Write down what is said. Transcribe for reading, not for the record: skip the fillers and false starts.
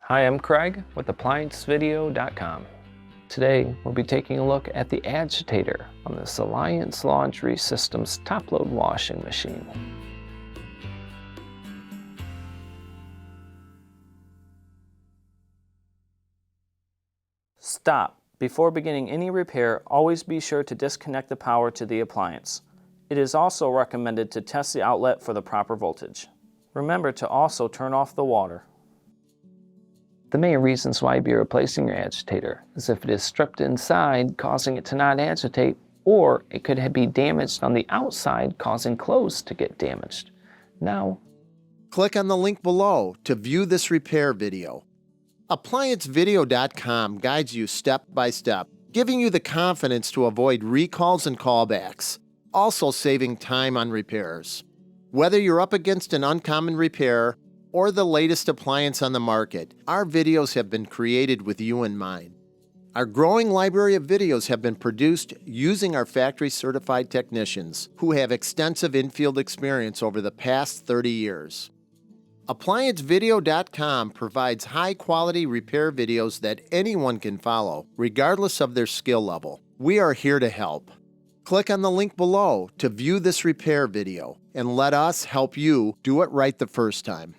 Hi, I'm Craig with ApplianceVideo.com. Today, we'll be taking a look at the Agitator on this Alliance Laundry System's top-load washing machine. Stop. Before beginning any repair, always be sure to disconnect the power to the appliance. It is also recommended to test the outlet for the proper voltage. Remember to also turn off the water. The main reasons why you'd be replacing your agitator is if it is stripped inside, causing it to not agitate, or it could be damaged on the outside, causing clothes to get damaged. Now, click on the link below to view this repair video. ApplianceVideo.com guides you step by step, giving you the confidence to avoid recalls and callbacks, also saving time on repairs. Whether you're up against an uncommon repair or the latest appliance on the market, our videos have been created with you in mind. Our growing library of videos have been produced using our factory-certified technicians who have extensive infield experience over the past 30 years. ApplianceVideo.com provides high-quality repair videos that anyone can follow, regardless of their skill level. We are here to help. Click on the link below to view this repair video and let us help you do it right the first time.